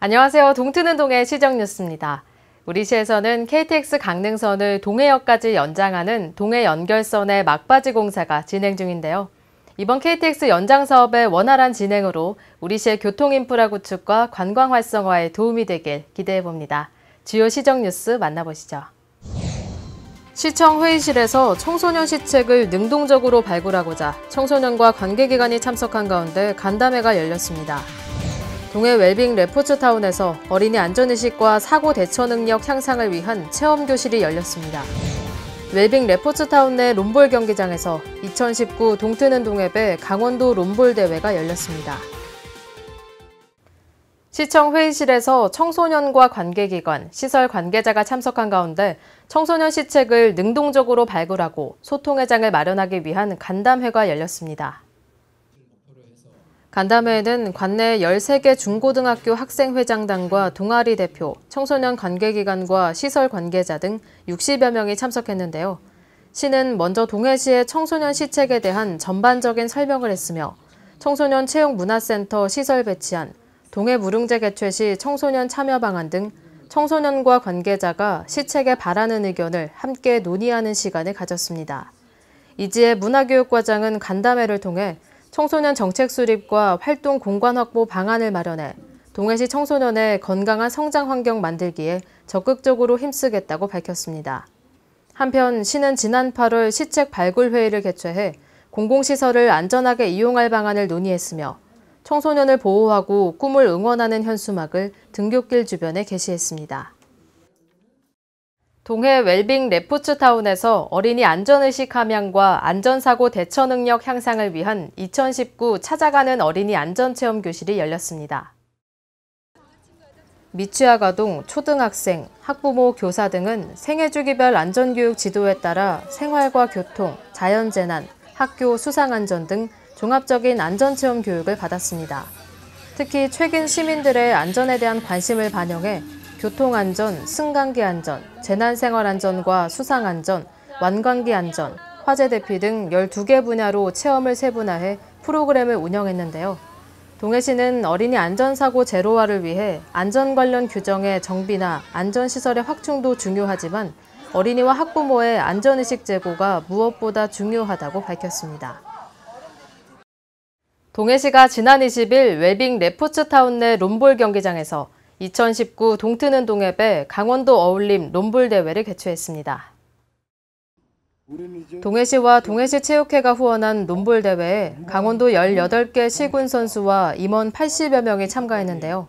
안녕하세요. 동트는 동해 시정뉴스입니다. 우리 시에서는 KTX 강릉선을 동해역까지 연장하는 동해연결선의 막바지 공사가 진행 중인데요. 이번 KTX 연장 사업의 원활한 진행으로 우리 시의 교통인프라 구축과 관광 활성화에 도움이 되길 기대해봅니다. 주요 시정뉴스 만나보시죠. 시청 회의실에서 청소년 시책을 능동적으로 발굴하고자 청소년과 관계기관이 참석한 가운데 간담회가 열렸습니다. 동해 웰빙 레포츠타운에서 어린이 안전의식과 사고 대처 능력 향상을 위한 체험교실이 열렸습니다. 웰빙 레포츠타운 내 롬볼 경기장에서 2019 동트는 동해배 강원도 롬볼 대회가 열렸습니다. 시청 회의실에서 청소년과 관계기관, 시설 관계자가 참석한 가운데 청소년 시책을 능동적으로 발굴하고 소통의 장을 마련하기 위한 간담회가 열렸습니다. 간담회에는 관내 13개 중고등학교 학생회장단과 동아리 대표, 청소년 관계기관과 시설 관계자 등 60여 명이 참석했는데요. 시는 먼저 동해시의 청소년 시책에 대한 전반적인 설명을 했으며 청소년 체육문화센터 시설 배치안, 동해무릉제 개최 시 청소년 참여 방안 등 청소년과 관계자가 시책에 바라는 의견을 함께 논의하는 시간을 가졌습니다. 이지혜 문화교육과장은 간담회를 통해 청소년 정책 수립과 활동 공간 확보 방안을 마련해 동해시 청소년의 건강한 성장 환경 만들기에 적극적으로 힘쓰겠다고 밝혔습니다. 한편 시는 지난 8월 시책 발굴 회의를 개최해 공공시설을 안전하게 이용할 방안을 논의했으며 청소년을 보호하고 꿈을 응원하는 현수막을 등굣길 주변에 게시했습니다. 동해 웰빙 레포츠타운에서 어린이 안전의식 함양과 안전사고 대처 능력 향상을 위한 2019 찾아가는 어린이 안전체험교실이 열렸습니다. 미취학아동, 초등학생, 학부모, 교사 등은 생애주기별 안전교육 지도에 따라 생활과 교통, 자연재난, 학교 수상안전 등 종합적인 안전체험 교육을 받았습니다. 특히 최근 시민들의 안전에 대한 관심을 반영해 교통안전, 승강기 안전, 재난생활안전과 수상안전, 완강기 안전, 화재 대피 등 12개 분야로 체험을 세분화해 프로그램을 운영했는데요. 동해시는 어린이 안전사고 제로화를 위해 안전 관련 규정의 정비나 안전시설의 확충도 중요하지만 어린이와 학부모의 안전의식 제고가 무엇보다 중요하다고 밝혔습니다. 동해시가 지난 20일 웰빙 레포츠타운 내 롬볼 경기장에서 2019 동트는 동해배 강원도 어울림 롬볼 대회를 개최했습니다. 동해시와 동해시체육회가 후원한 롬볼 대회에 강원도 18개 시군 선수와 임원 80여 명이 참가했는데요.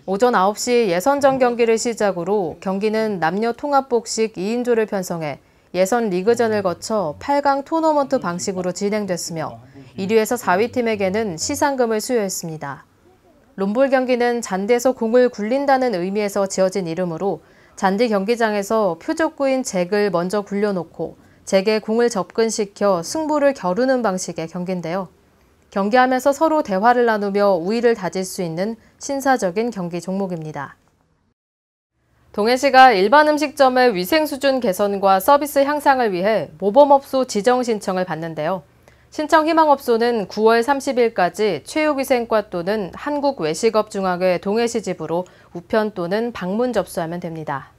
오전 9시 예선전 경기를 시작으로 경기는 남녀 통합복식 2인조를 편성해 예선 리그전을 거쳐 8강 토너먼트 방식으로 진행됐으며 1위에서 4위 팀에게는 시상금을 수여했습니다. 롬볼 경기는 잔디에서 공을 굴린다는 의미에서 지어진 이름으로 잔디 경기장에서 표적구인 잭을 먼저 굴려놓고 잭에 공을 접근시켜 승부를 겨루는 방식의 경기인데요. 경기하면서 서로 대화를 나누며 우위를 다질 수 있는 신사적인 경기 종목입니다. 동해시가 일반 음식점의 위생 수준 개선과 서비스 향상을 위해 모범업소 지정 신청을 받는데요. 신청 희망업소는 9월 30일까지 체육위생과 또는 한국외식업중앙회 동해시 지부로 우편 또는 방문 접수하면 됩니다.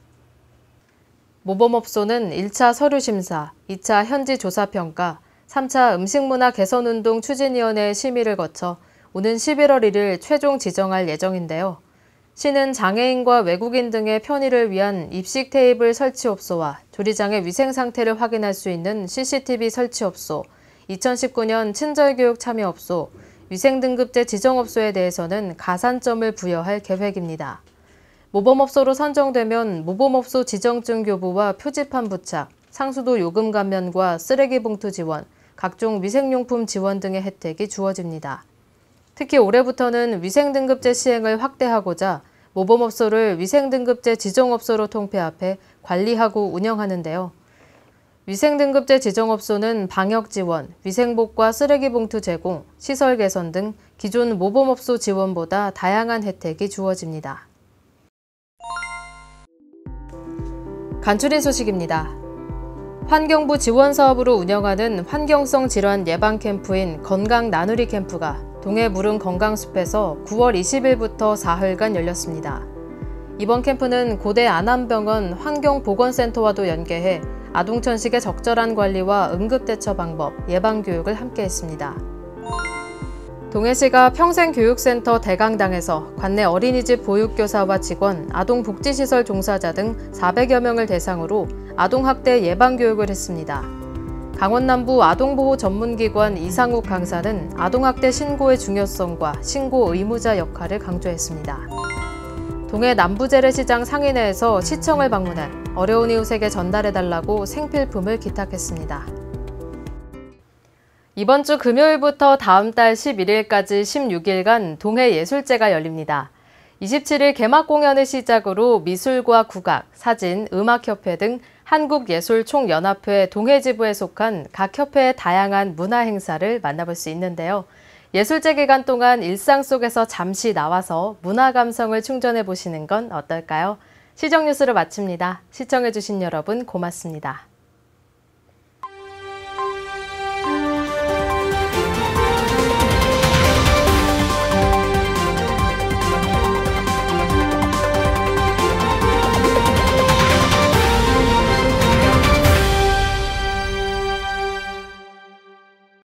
모범업소는 1차 서류심사, 2차 현지조사평가, 3차 음식문화 개선운동 추진위원회의 심의를 거쳐 오는 11월 1일 최종 지정할 예정인데요. 시는 장애인과 외국인 등의 편의를 위한 입식 테이블 설치업소와 조리장의 위생 상태를 확인할 수 있는 CCTV 설치업소, 2019년 친절교육 참여업소, 위생등급제 지정업소에 대해서는 가산점을 부여할 계획입니다. 모범업소로 선정되면 모범업소 지정증 교부와 표지판 부착, 상수도 요금 감면과 쓰레기 봉투 지원, 각종 위생용품 지원 등의 혜택이 주어집니다. 특히 올해부터는 위생등급제 시행을 확대하고자 모범업소를 위생등급제 지정업소로 통폐합해 관리하고 운영하는데요. 위생등급제 지정업소는 방역지원, 위생복과 쓰레기봉투 제공, 시설 개선 등 기존 모범업소 지원보다 다양한 혜택이 주어집니다. 간추린 소식입니다. 환경부 지원 사업으로 운영하는 환경성 질환 예방 캠프인 건강 나누리 캠프가 동해 무릉 건강숲에서 9월 20일부터 사흘간 열렸습니다. 이번 캠프는 고대 안암병원 환경보건센터와도 연계해 아동천식의 적절한 관리와 응급대처 방법, 예방교육을 함께했습니다. 동해시가 평생교육센터 대강당에서 관내 어린이집 보육교사와 직원, 아동복지시설 종사자 등 400여 명을 대상으로 아동학대 예방교육을 했습니다. 강원남부 아동보호 전문기관 이상욱 강사는 아동학대 신고의 중요성과 신고 의무자 역할을 강조했습니다. 동해 남부재래시장 상인회에서 시청을 방문한 어려운 이웃에게 전달해달라고 생필품을 기탁했습니다. 이번 주 금요일부터 다음 달 11일까지 16일간 동해예술제가 열립니다. 27일 개막 공연을 시작으로 미술과 국악, 사진, 음악협회 등 한국예술총연합회 동해지부에 속한 각 협회의 다양한 문화행사를 만나볼 수 있는데요. 예술제 기간 동안 일상 속에서 잠시 나와서 문화 감성을 충전해 보시는 건 어떨까요? 시정뉴스를 마칩니다. 시청해주신 여러분 고맙습니다.